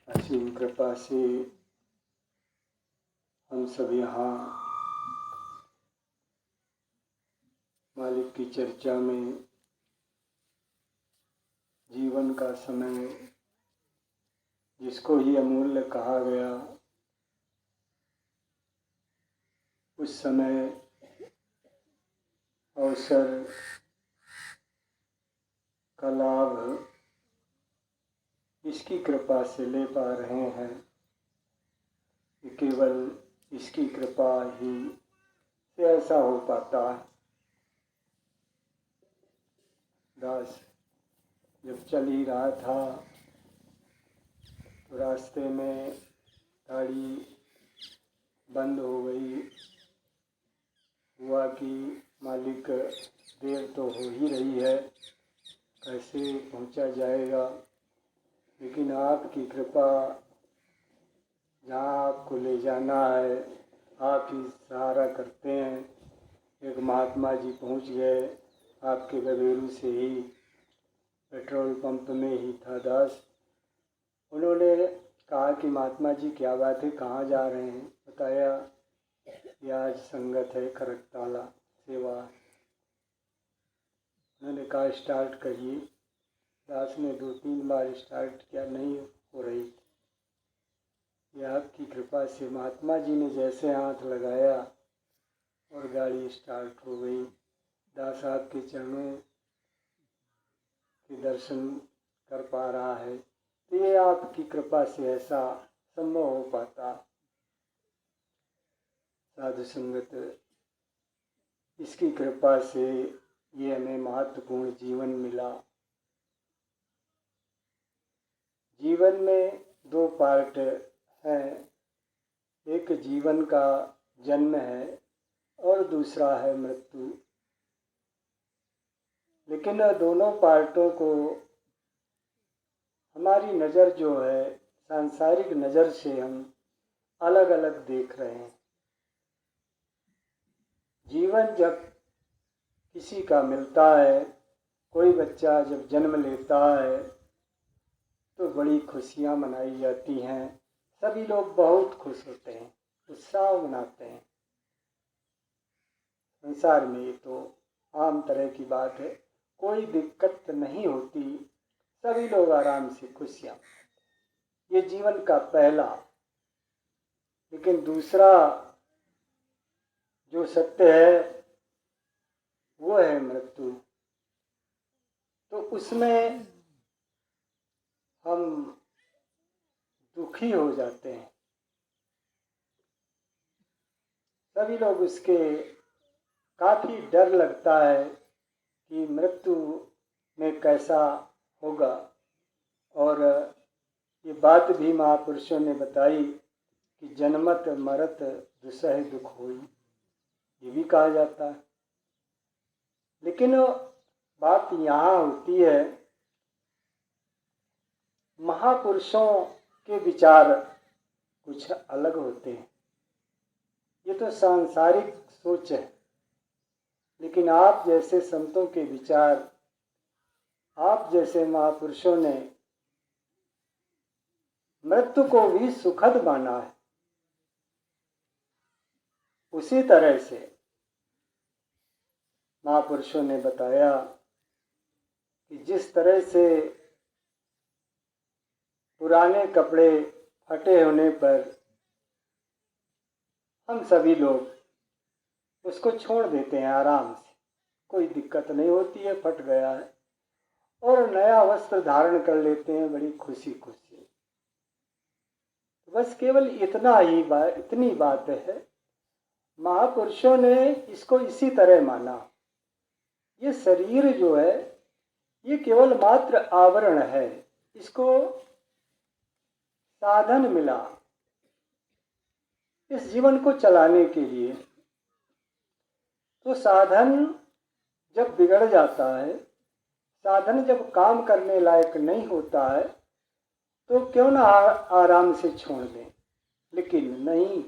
असीम कृपा से हम सब यहाँ मालिक की चर्चा में जीवन का समय जिसको ही अमूल्य कहा गया, उस समय अवसर का लाभ इसकी कृपा से ले पा रहे हैं कि केवल इसकी कृपा ही से ऐसा हो पाता है। दास जब चल ही रहा था तो रास्ते में गाड़ी बंद हो गई। हुआ कि मालिक देर तो हो ही रही है, कैसे पहुंचा जाएगा, लेकिन आपकी कृपा जहाँ आपको ले जाना है आप ही सहारा करते हैं। एक महात्मा जी पहुंच गए, आपके गबेरू से ही पेट्रोल पंप में ही था दास। उन्होंने कहा कि महात्मा जी क्या बात है, कहाँ जा रहे हैं? बताया कि आज संगत है खरकताला सेवा। उन्होंने कहा स्टार्ट करिए। दास ने 2-3 बार स्टार्ट किया, नहीं हो रही। यह आपकी कृपा से महात्मा जी ने जैसे हाथ लगाया और गाड़ी स्टार्ट हो गई। दास आपके चरणों के दर्शन कर पा रहा है, तो ये आपकी कृपा से ऐसा संभव हो पाता। साधु संगत, इसकी कृपा से ये हमें महत्वपूर्ण जीवन मिला। जीवन में 2 पार्ट हैं, एक जीवन का जन्म है और दूसरा है मृत्यु। लेकिन दोनों पार्टों को हमारी नज़र जो है सांसारिक नज़र से हम अलग अलग देख रहे हैं। जीवन जब किसी का मिलता है, कोई बच्चा जब जन्म लेता है तो बड़ी खुशियाँ मनाई जाती हैं, सभी लोग बहुत खुश होते हैं, उत्साह मनाते हैं। संसार में ये तो आम तरह की बात है, कोई दिक्कत नहीं होती, सभी लोग आराम से खुशियाँ। ये जीवन का पहला। लेकिन दूसरा जो सत्य है वो है मृत्यु। तो उसमें हम दुखी हो जाते हैं। सभी लोग उसके काफ़ी डर लगता है कि मृत्यु में कैसा होगा। और ये बात भी महापुरुषों ने बताई कि जन्मत मरत दुसह दुख होई, ये भी कहा जाता है। लेकिन बात यहाँ होती है, महापुरुषों के विचार कुछ अलग होते हैं। ये तो सांसारिक सोच है, लेकिन आप जैसे संतों के विचार, आप जैसे महापुरुषों ने मृत्यु को भी सुखद माना है। उसी तरह से महापुरुषों ने बताया कि जिस तरह से पुराने कपड़े फटे होने पर हम सभी लोग उसको छोड़ देते हैं आराम से, कोई दिक्कत नहीं होती है, फट गया है, और नया वस्त्र धारण कर लेते हैं बड़ी खुशी खुशी। बस केवल इतनी बात है। महापुरुषों ने इसको इसी तरह माना। ये शरीर जो है ये केवल मात्र आवरण है, इसको साधन मिला इस जीवन को चलाने के लिए। तो साधन जब बिगड़ जाता है, साधन जब काम करने लायक नहीं होता है, तो क्यों ना आराम से छोड़ दें। लेकिन नहीं,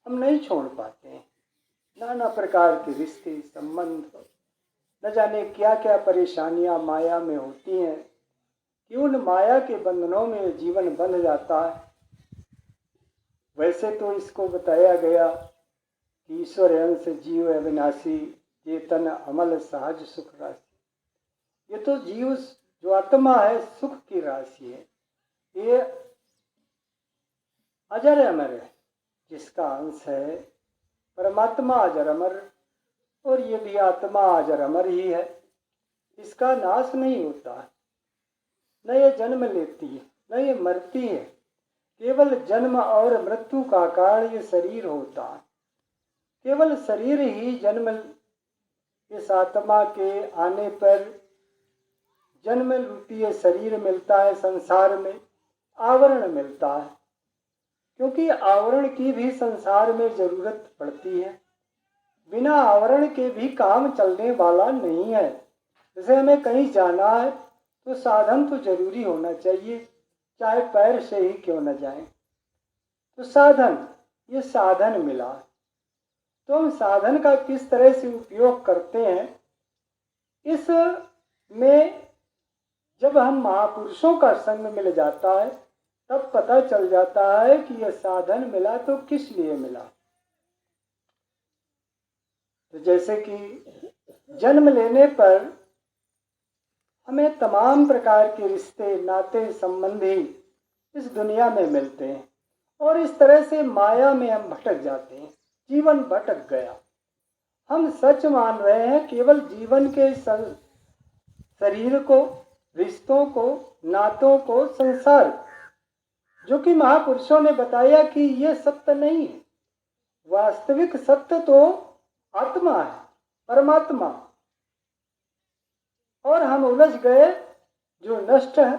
हम नहीं छोड़ पाते हैं। नाना प्रकार के रिश्ते संबंध, न जाने क्या क्या परेशानियां माया में होती हैं, कि उन माया के बंधनों में जीवन बंध जाता है। वैसे तो इसको बताया गया कि ईश्वर अंश जीव अविनाशी, चेतन अमल सहज सुख राशि। ये तो जीव जो आत्मा है सुख की राशि है, ये अजर अमर है, जिसका अंश है परमात्मा अजर अमर, और ये भी आत्मा अजर अमर ही है, इसका नाश नहीं होता, न ये जन्म लेती है न ये मरती है, केवल जन्म और मृत्यु का कारण ये शरीर होता है। केवल शरीर ही जन्म, इस आत्मा के आने पर जन्म रूपी ये शरीर मिलता है, संसार में आवरण मिलता है, क्योंकि आवरण की भी संसार में जरूरत पड़ती है। बिना आवरण के भी काम चलने वाला नहीं है। जैसे हमें कहीं जाना है तो साधन तो जरूरी होना चाहिए, चाहे पैर से ही क्यों न जाए। तो साधन, ये साधन मिला, तो हम साधन का किस तरह से उपयोग करते हैं, इस में जब हम महापुरुषों का संग मिल जाता है तब पता चल जाता है कि यह साधन मिला तो किस लिए मिला। तो जैसे कि जन्म लेने पर हमें तमाम प्रकार के रिश्ते नाते संबंधी इस दुनिया में मिलते हैं, और इस तरह से माया में हम भटक जाते हैं, जीवन भटक गया। हम सच मान रहे हैं केवल जीवन के शरीर को, रिश्तों को, नातों को, संसार, जो कि महापुरुषों ने बताया कि ये सत्य नहीं है। वास्तविक सत्य तो आत्मा है, परमात्मा, और हम उलझ गए जो नष्ट है,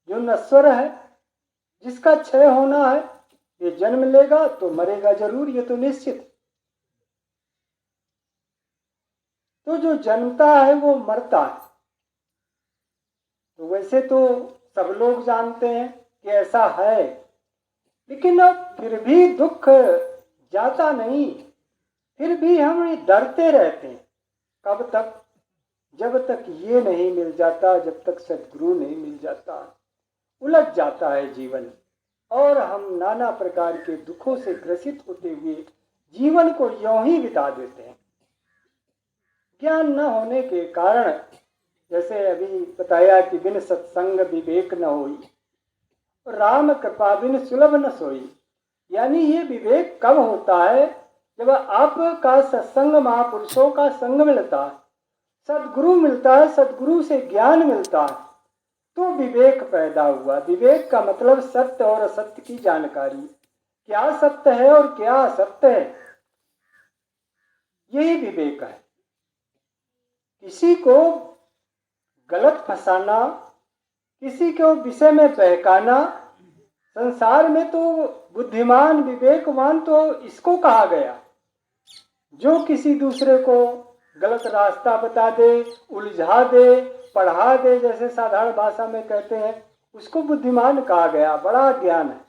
जो नश्वर है, जिसका क्षय होना है। ये जन्म लेगा तो मरेगा जरूर, ये तो निश्चित। तो जो जन्मता है वो मरता है। तो वैसे तो सब लोग जानते हैं कि ऐसा है, लेकिन अब फिर भी दुख जाता नहीं, फिर भी हम डरते रहते हैं। कब तक? जब तक ये नहीं मिल जाता, जब तक सद्गुरु नहीं मिल जाता, उलझ जाता है जीवन, और हम नाना प्रकार के दुखों से ग्रसित होते हुए जीवन को यूं ही बिता देते हैं। ज्ञान न होने के कारण, जैसे अभी बताया कि बिन सत्संग विवेक न होई, राम कृपा बिन सुलभ न सोई। यानी ये विवेक कब होता है? जब आपका सत्संग, महापुरुषों का संग मिलता है, सद्गुरु मिलता है, सद्गुरु से ज्ञान मिलता है, तो विवेक पैदा हुआ। विवेक का मतलब सत्य और असत्य की जानकारी, क्या सत्य है और क्या असत्य है, यही विवेक है। किसी को गलत फंसाना, किसी को विषय में बहकाना, संसार में तो बुद्धिमान विवेकवान तो इसको कहा गया, जो किसी दूसरे को गलत रास्ता बता दे, उलझा दे, पढ़ा दे, जैसे साधारण भाषा में कहते हैं, उसको बुद्धिमान कहा गया, बड़ा ज्ञान है।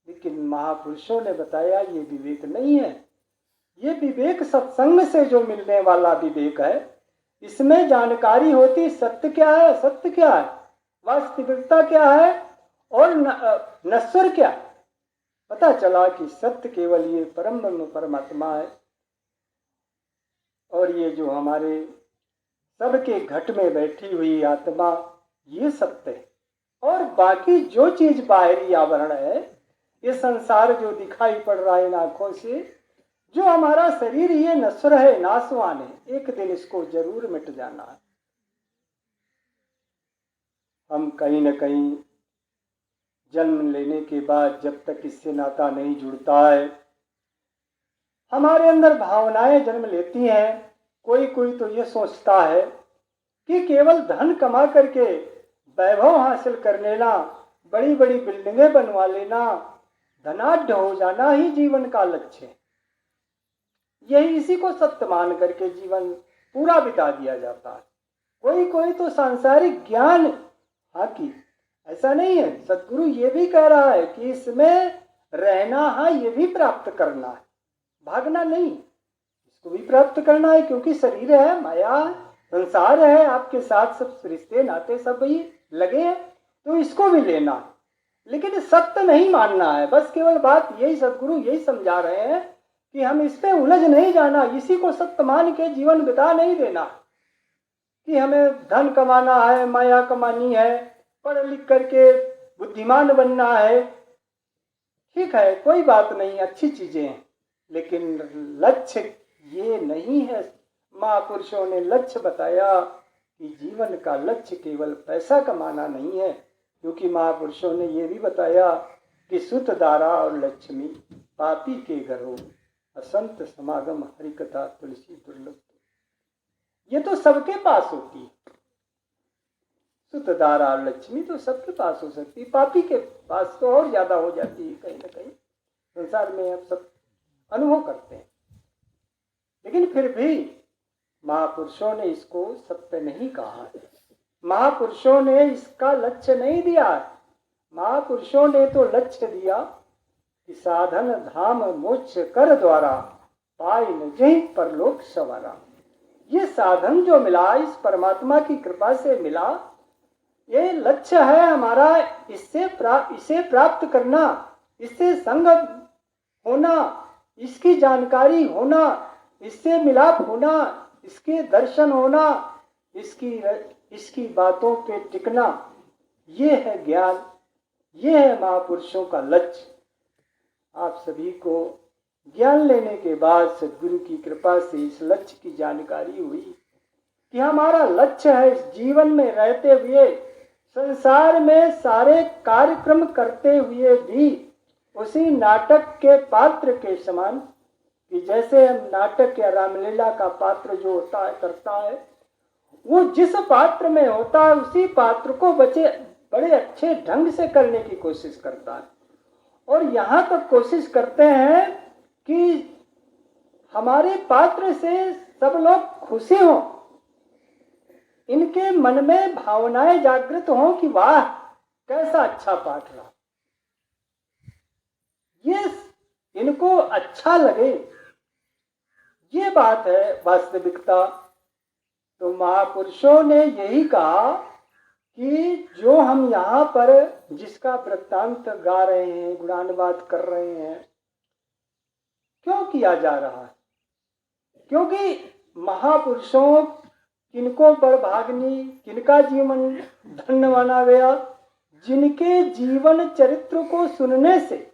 लेकिन महापुरुषों ने बताया ये विवेक नहीं है। ये विवेक सत्संग से जो मिलने वाला विवेक है, इसमें जानकारी होती सत्य क्या है, असत्य क्या है, वास्तविकता क्या है और नश्वर क्या है। पता चला कि सत्य केवल ये परम ब्रह्म परमात्मा है, और ये जो हमारे सबके घट में बैठी हुई आत्मा, ये सत्य है। और बाकी जो चीज बाहरी आवरण है, ये संसार जो दिखाई पड़ रहा है इन आंखों से, जो हमारा शरीर ये नश्वर है, नाशवान है, एक दिन इसको जरूर मिट जाना है। हम कहीं न कहीं जन्म लेने के बाद जब तक इससे नाता नहीं जुड़ता है, हमारे अंदर भावनाएं जन्म लेती हैं। कोई तो ये सोचता है कि केवल धन कमा करके वैभव हासिल कर लेना, बड़ी बड़ी बिल्डिंगें बनवा लेना, धनाढ्य हो जाना ही जीवन का लक्ष्य है। यही इसी को सत्य मान करके जीवन पूरा बिता दिया जाता है। कोई तो सांसारिक ज्ञान हाकी, ऐसा नहीं है। सद्गुरु ये भी कह रहा है कि इसमें रहना है, ये भी प्राप्त करना है, भागना नहीं, इसको भी प्राप्त करना है, क्योंकि शरीर है, माया, संसार है, आपके साथ सब रिश्ते नाते सब ही लगे तो इसको भी लेना, लेकिन सत्य नहीं मानना है। बस केवल बात यही, सदगुरु यही समझा रहे हैं कि हम इस पे उलझ नहीं जाना, इसी को सत्य मान के जीवन बिता नहीं देना कि हमें धन कमाना है, माया कमानी है, पढ़ लिख करके बुद्धिमान बनना है। ठीक है, कोई बात नहीं, अच्छी चीजें हैं, लेकिन लक्ष्य ये नहीं है। महापुरुषों ने लक्ष्य बताया कि जीवन का लक्ष्य केवल पैसा कमाना नहीं है, क्योंकि महापुरुषों ने ये भी बताया कि सुत दारा और लक्ष्मी पापी के घर हो, असंत समागम हरिकथा तुलसी दुर्लभ। ये तो सबके पास होती है, सुत दारा और लक्ष्मी तो सबके पास हो सकती है, पापी के पास तो और ज्यादा हो जाती है। कहीं ना कहीं संसार में अब सब अनुभव करते हैं, लेकिन फिर भी महापुरुषों ने इसको सत्य नहीं कहा है, महापुरुषों ने इसका लक्ष्य नहीं दिया। महापुरुषों ने तो लक्ष्य दिया कि साधन धाम मोक्ष कर द्वारा पाई न जही परलोक सवारा। ये साधन जो मिला इस परमात्मा की कृपा से मिला, ये लक्ष्य है हमारा। इसे प्राप्त करना, इससे संग होना, इसकी जानकारी होना, इससे मिलाप होना, इसके दर्शन होना, इसकी बातों पे टिकना, ये है ज्ञान, ये है महापुरुषों का लक्ष्य। आप सभी को ज्ञान लेने के बाद सद्गुरु की कृपा से इस लक्ष्य की जानकारी हुई कि हमारा लक्ष्य है इस जीवन में रहते हुए, संसार में सारे कार्यक्रम करते हुए भी उसी नाटक के पात्र के समान, कि जैसे हम नाटक या रामलीला का पात्र जो होता है करता है, वो जिस पात्र में होता है उसी पात्र को बड़े अच्छे ढंग से करने की कोशिश करता है। और यहाँ तक कोशिश करते हैं कि हमारे पात्र से सब लोग खुशी हों, इनके मन में भावनाएं जागृत हों कि वाह कैसा अच्छा पाठ रहा, ये इनको अच्छा लगे, ये बात है वास्तविकता। तो महापुरुषों ने यही कहा कि जो हम यहाँ पर जिसका वृत्तांत गा रहे हैं, गुणानुवाद कर रहे हैं, क्यों किया जा रहा है? क्योंकि महापुरुषों किनको बड़भाग्नि, किनका जीवन धन्य माना गया, जिनके जीवन चरित्र को सुनने से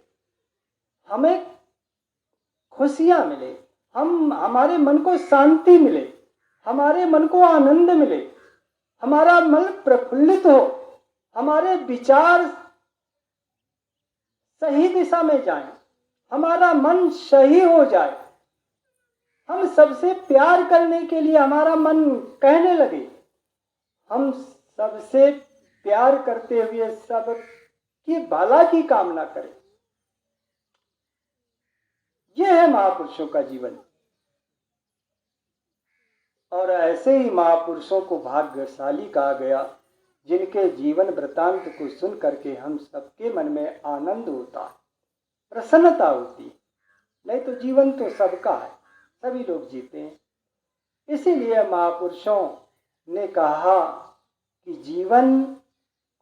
हमें खुशियां मिले, हमारे मन को शांति मिले, हमारे मन को आनंद मिले, हमारा मन प्रफुल्लित हो, हमारे विचार सही दिशा में जाएं, हमारा मन सही हो जाए, हम सबसे प्यार करने के लिए हमारा मन कहने लगे, हम सबसे प्यार करते हुए सब की भला की कामना करें। यह है महापुरुषों का जीवन। और ऐसे ही महापुरुषों को भाग्यशाली कहा गया जिनके जीवन वृतांत को सुन करके हम सबके मन में आनंद होता है, प्रसन्नता होती। नहीं तो जीवन तो सबका है, सभी लोग जीते हैं। इसीलिए महापुरुषों ने कहा कि जीवन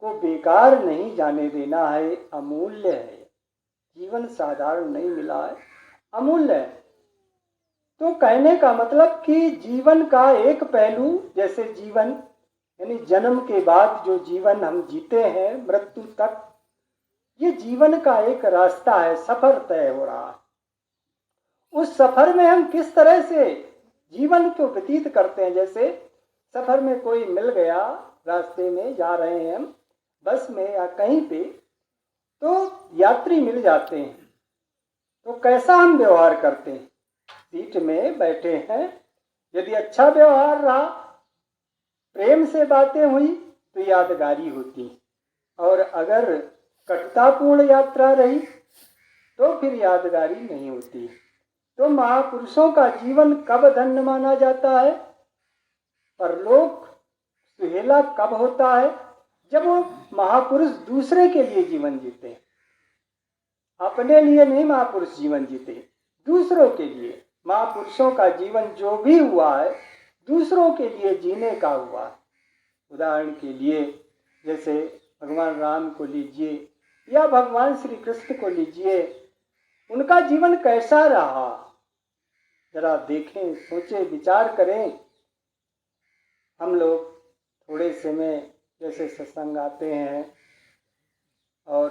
को बेकार नहीं जाने देना है, अमूल्य है। जीवन साधारण नहीं मिला है, अमूल्य है। तो कहने का मतलब कि जीवन का एक पहलू, जैसे जीवन यानी जन्म के बाद जो जीवन हम जीते हैं मृत्यु तक, ये जीवन का एक रास्ता है, सफर तय हो रहा है। उस सफर में हम किस तरह से जीवन को व्यतीत करते हैं, जैसे सफर में कोई मिल गया, रास्ते में जा रहे हैं हम बस में या कहीं पे, तो यात्री मिल जाते हैं, तो कैसा हम व्यवहार करते हैं? सीट में बैठे हैं, यदि अच्छा व्यवहार रहा, प्रेम से बातें हुई तो यादगारी होती, और अगर कटुतापूर्ण यात्रा रही तो फिर यादगारी नहीं होती। तो महापुरुषों का जीवन कब धन्य माना जाता है, परलोक सुहेला कब होता है? जब वो महापुरुष दूसरे के लिए जीवन जीते हैं। अपने लिए नहीं महापुरुष जीवन जीते, दूसरों के लिए। महापुरुषों का जीवन जो भी हुआ है दूसरों के लिए जीने का हुआ है। उदाहरण के लिए जैसे भगवान राम को लीजिए या भगवान श्री कृष्ण को लीजिए, उनका जीवन कैसा रहा, जरा देखें, सोचें, विचार करें। हम लोग थोड़े से में जैसे सत्संग आते हैं और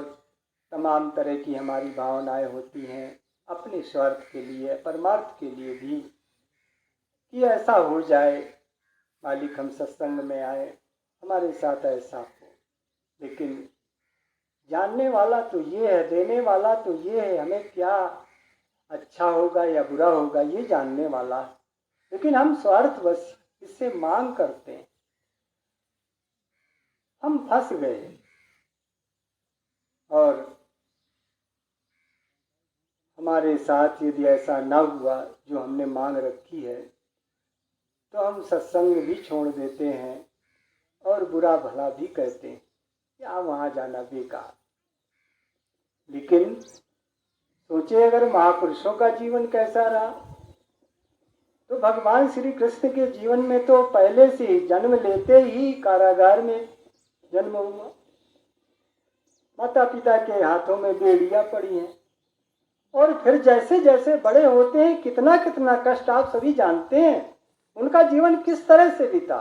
तमाम तरह की हमारी भावनाएं होती हैं अपने स्वार्थ के लिए, परमार्थ के लिए भी, कि ऐसा हो जाए, मालिक हम सत्संग में आए, हमारे साथ ऐसा हो। लेकिन जानने वाला तो ये है, देने वाला तो ये है, हमें क्या अच्छा होगा या बुरा होगा ये जानने वाला है। लेकिन हम स्वार्थवश इससे मांग करते हैं, हम फंस गए। और हमारे साथ यदि ऐसा न हुआ जो हमने मांग रखी है, तो हम सत्संग भी छोड़ देते हैं और बुरा भला भी कहते हैं, या वहाँ जाना बेकार। लेकिन सोचे अगर महापुरुषों का जीवन कैसा रहा, तो भगवान श्री कृष्ण के जीवन में तो पहले से जन्म लेते ही कारागार में जन्म हुआ, माता पिता के हाथों में बेड़ियां पड़ी हैं, और फिर जैसे जैसे बड़े होते हैं कितना कितना कष्ट आप सभी जानते हैं। उनका जीवन किस तरह से बीता,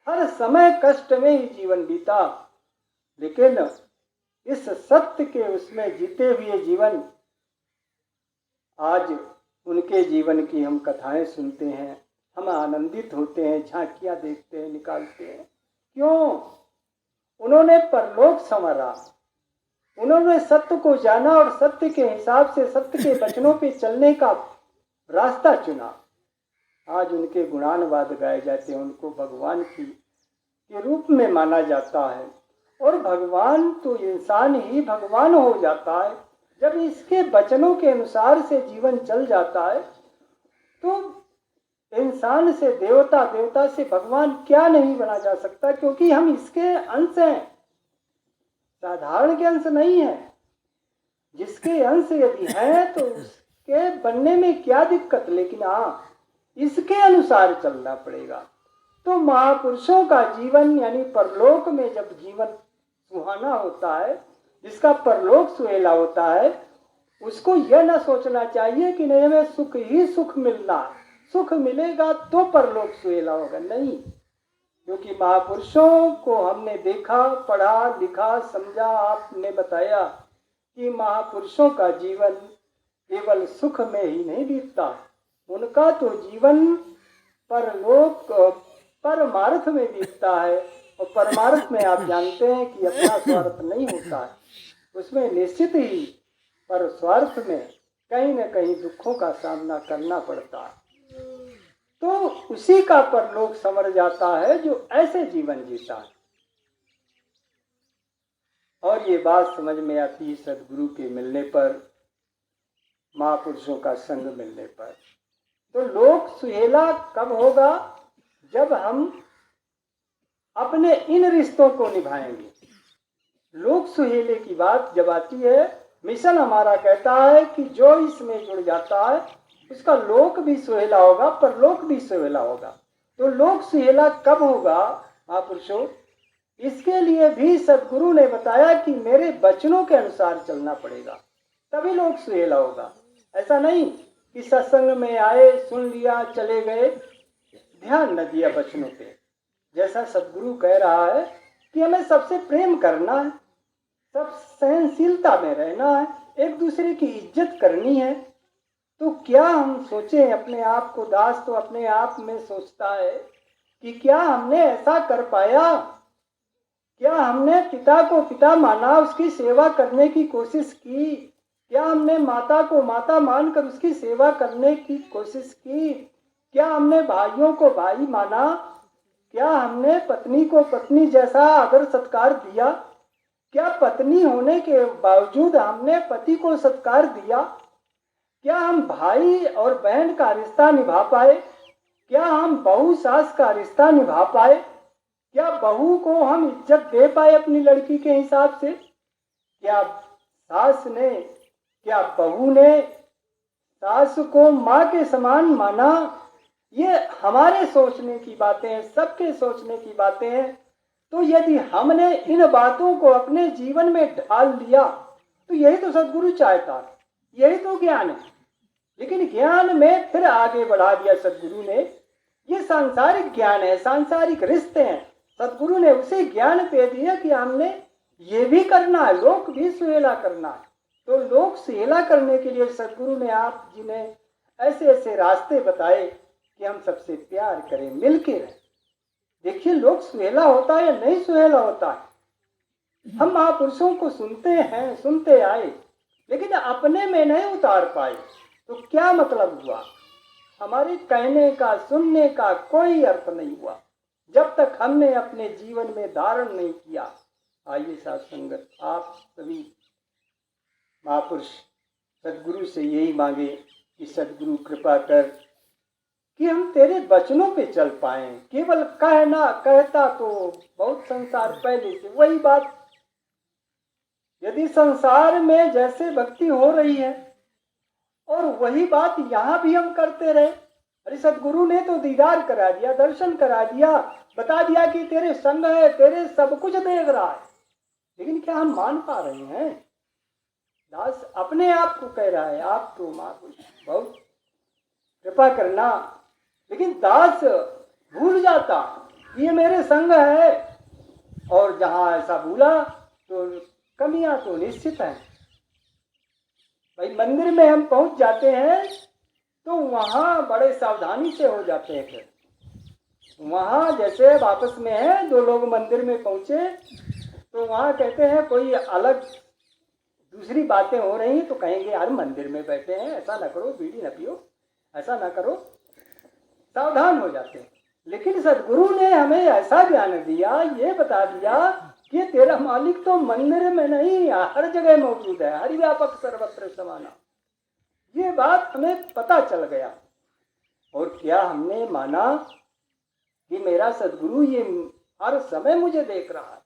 हर समय कष्ट में ही जीवन बीता। लेकिन इस सत्य के उसमें जीते हुए जीवन, आज उनके जीवन की हम कथाएं सुनते हैं, हम आनंदित होते हैं, झांकियां देखते हैं, निकालते हैं। क्यों? उन्होंने परलोक संवारा, उन्होंने सत्य को जाना और सत्य के हिसाब से सत्य के वचनों पे चलने का रास्ता चुना। आज उनके गुणानुवाद गाए जाते हैं, उनको भगवान के रूप में माना जाता है। और भगवान तो इंसान ही भगवान हो जाता है जब इसके वचनों के अनुसार से जीवन चल जाता है। तो इंसान से देवता, देवता से भगवान क्या नहीं बना जा सकता, क्योंकि हम इसके अंश हैं, साधारण के अंश नहीं है। जिसके अंश यदि हैं तो उसके बनने में क्या दिक्कत, लेकिन हाँ इसके अनुसार चलना पड़ेगा। तो महापुरुषों का जीवन यानी परलोक में जब जीवन सुहाना होता है, जिसका परलोक सुहेला होता है, उसको यह ना सोचना चाहिए कि नहीं हमें सुख ही सुख मिलना, सुख मिलेगा तो परलोक सुहेला होगा। नहीं, क्योंकि महापुरुषों को हमने देखा, पढ़ा, लिखा, समझा, आपने बताया कि महापुरुषों का जीवन केवल सुख में ही नहीं बीतता, उनका तो जीवन परलोक परमार्थ में बीतता है। और परमार्थ में आप जानते हैं कि अपना स्वार्थ नहीं होता है, उसमें निश्चित ही पर स्वार्थ में कहीं न कहीं दुखों का सामना करना पड़ता है। तो उसी का परलोक संवर जाता है जो ऐसे जीवन जीता है। और ये बात समझ में आती है सदगुरु के मिलने पर, महापुरुषों का संग मिलने पर। तो लोक सुहेला कब होगा? जब हम अपने इन रिश्तों को निभाएंगे। लोक सुहेले की बात जब आती है, मिशन हमारा कहता है कि जो इसमें जुड़ जाता है उसका लोक भी सुहेला होगा, परलोक भी सुहेला होगा। तो लोक सुहेला कब होगा महापुरुषों? इसके लिए भी सदगुरु ने बताया कि मेरे वचनों के अनुसार चलना पड़ेगा, तभी लोक सुहेला होगा। ऐसा नहीं कि सत्संग में आए, सुन लिया, चले गए, ध्यान न दिया वचनों पे। जैसा सदगुरु कह रहा है कि हमें सबसे प्रेम करना है, सब सहनशीलता में रहना है, एक दूसरे की इज्जत करनी है। तो क्या हम सोचें, अपने आप को, दास तो अपने आप में सोचता है कि क्या हमने ऐसा कर पाया, क्या हमने पिता को पिता माना, उसकी सेवा करने की कोशिश की, क्या हमने माता को माता मानकर उसकी सेवा करने की कोशिश की, क्या हमने भाइयों को भाई माना, क्या हमने पत्नी को पत्नी जैसा आदर सत्कार दिया, क्या पत्नी होने के बावजूद हमने पति को सत्कार दिया, क्या हम भाई और बहन का रिश्ता निभा पाए, क्या हम बहू सास का रिश्ता निभा पाए, क्या बहू को हम इज्जत दे पाए अपनी लड़की के हिसाब से, क्या सास ने, क्या बहू ने सास को माँ के समान माना। ये हमारे सोचने की बातें हैं, सबके सोचने की बातें हैं। तो यदि हमने इन बातों को अपने जीवन में ढाल लिया तो यही तो सदगुरु चाहता है, यही तो ज्ञान है। लेकिन ज्ञान में फिर आगे बढ़ा दिया सदगुरु ने, ये सांसारिक ज्ञान है, सांसारिक रिश्ते हैं। सदगुरु ने उसे ज्ञान दे दिया कि हमने ये भी करना है, लोक भी सुहेला करना है। तो लोक सुहेला करने के लिए सदगुरु ने आप जी ने ऐसे ऐसे रास्ते बताए कि हम सबसे प्यार करें, मिलके रहें। देखिए लोक सुहेला होता है या नहीं सुहेला होता है, हम महापुरुषों को सुनते हैं, सुनते आए, लेकिन अपने में नहीं उतार पाए तो क्या मतलब हुआ? हमारे कहने का, सुनने का कोई अर्थ नहीं हुआ जब तक हमने अपने जीवन में धारण नहीं किया। आइए साथ संगत, आप सभी महापुरुष सदगुरु से यही मांगे कि सदगुरु कृपा कर कि हम तेरे वचनों पे चल पाए। केवल कहना, कहता तो बहुत संसार पहले से वही बात। यदि संसार में जैसे भक्ति हो रही है और वही बात यहाँ भी हम करते रहे, अरे सदगुरु ने तो दीदार करा दिया, दर्शन करा दिया, बता दिया कि तेरे संग है, तेरे सब कुछ देख रहा है, लेकिन क्या हम मान पा रहे हैं? दास अपने आप को कह रहा है, आप तो महापुरुष बहुत कृपा करना, लेकिन दास भूल जाता ये मेरे संग है। और जहां ऐसा भूला तो कमियां तो निश्चित हैं। भाई मंदिर में हम पहुंच जाते हैं तो वहां बड़े सावधानी से हो जाते हैं। फिर वहां जैसे वापस में है, दो लोग मंदिर में पहुंचे तो वहां कहते हैं कोई अलग दूसरी बातें हो रही तो कहेंगे यार मंदिर में बैठे हैं, ऐसा ना करो, बीड़ी ना पियो, ऐसा ना करो, सावधान हो जाते हैं। लेकिन सदगुरु ने हमें ऐसा ज्ञान दिया, ये बता दिया कि तेरा मालिक तो मंदिर में नहीं, हर जगह मौजूद है, हर व्यापक सर्वत्र समाना। ये बात हमें पता चल गया। और क्या हमने माना कि मेरा सदगुरु ये हर समय मुझे देख रहा है,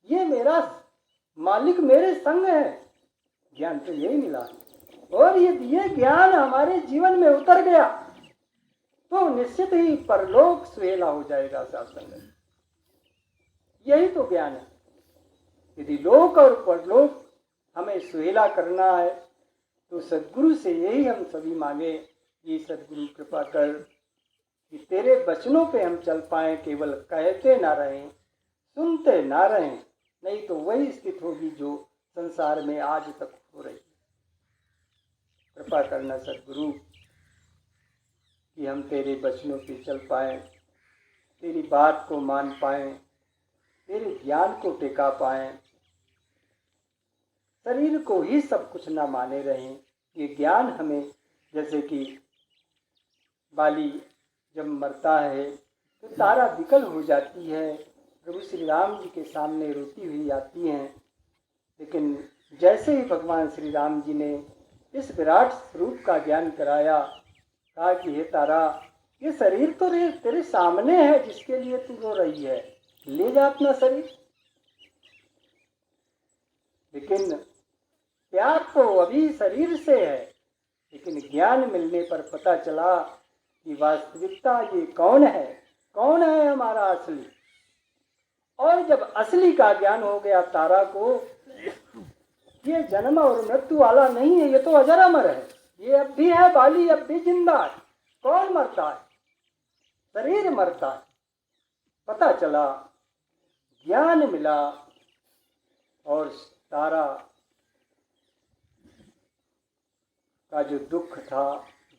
ये मेरा मालिक मेरे संग है? ज्ञान तो यही मिला। और ये ज्ञान हमारे जीवन में उतर गया तो निश्चित ही परलोक सुहेला हो जाएगा। सत्संग यही तो ज्ञान है। यदि लोक और परलोक हमें सुहेला करना है तो सदगुरु से यही हम सभी मांगे कि सदगुरु कृपा कर कि तेरे वचनों पे हम चल पाए, केवल कहते ना रहें, सुनते ना रहें, नहीं तो वही स्थिति होगी जो संसार में आज तक हो रही है। कृपा करना सदगुरु कि हम तेरे वचनों पे चल पाए, तेरी बात को मान पाए, तेरे ज्ञान को टिका पाए, शरीर को ही सब कुछ ना माने रहें। ये ज्ञान हमें, जैसे कि बाली जब मरता है तो तारा विकल हो जाती है, प्रभु श्री राम जी के सामने रोती हुई आती हैं, लेकिन जैसे ही भगवान श्री राम जी ने इस विराट स्वरूप का ज्ञान कराया, कहा कि हे तारा, ये शरीर तो तेरे सामने है जिसके लिए तू रो रही है, ले जा अपना शरीर। लेकिन प्यार तो अभी शरीर से है, लेकिन ज्ञान मिलने पर पता चला कि वास्तविकता ये कौन है हमारा असली। और जब असली का ज्ञान हो गया तारा को, ये जन्म और मृत्यु वाला नहीं है, ये तो अजर अमर है, ये अब भी है, बाली अब भी जिंदा है। कौन मरता है? शरीर मरता है। पता चला, ज्ञान मिला और तारा का जो दुख था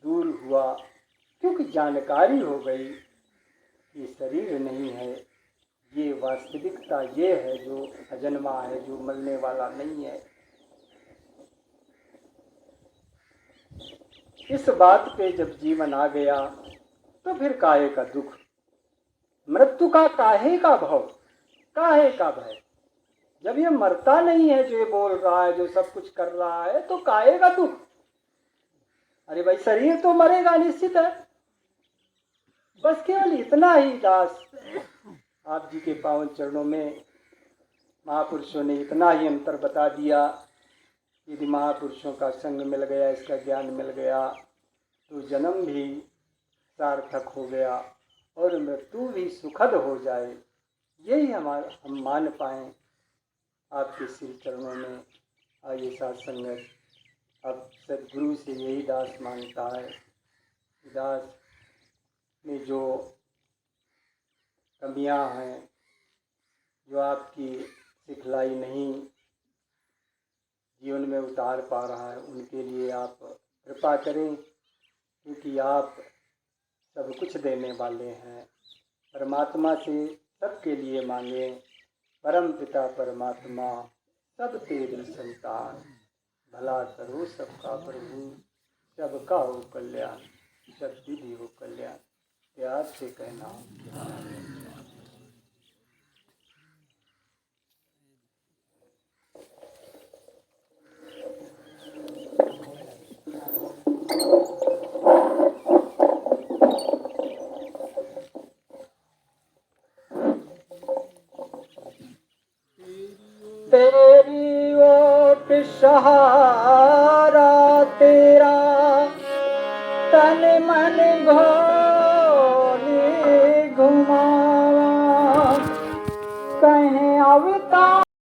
दूर हुआ, क्योंकि जानकारी हो गई कि शरीर नहीं है, ये वास्तविकता ये है जो अजन्मा है, जो मरने वाला नहीं है। इस बात पे जब जीवन आ गया तो फिर काहे का दुख, मृत्यु का काहे का भव, काहे का भय। जब ये मरता नहीं है, जो ये बोल रहा है, जो सब कुछ कर रहा है, तो काहे का दुख? अरे भाई शरीर तो मरेगा निश्चित है। बस केवल इतना ही दास आप जी के पावन चरणों में महापुरुषों ने इतना ही अंतर बता दिया। यदि महापुरुषों का संग मिल गया, इसका ज्ञान मिल गया, तो जन्म भी सार्थक हो गया और मृत्यु भी सुखद हो जाए, यही हम मान पाएँ आपके श्री चरणों में। आइए साथ संगत, अब सदगुरु से यही दास मांगता है, दास में जो कमियां हैं, जो आपकी सिखलाई नहीं जीवन में उतार पा रहा है, उनके लिए आप कृपा करें, क्योंकि आप सब कुछ देने वाले हैं। परमात्मा से सबके लिए मांगे, परम पिता परमात्मा सब तेरी संतान, भला करो सबका प्रभु, सबका हो कल्याण, सब विधि हो कल्याण। प्यार से कहना। तेरी ओट सहारा तेरा, तन मन घो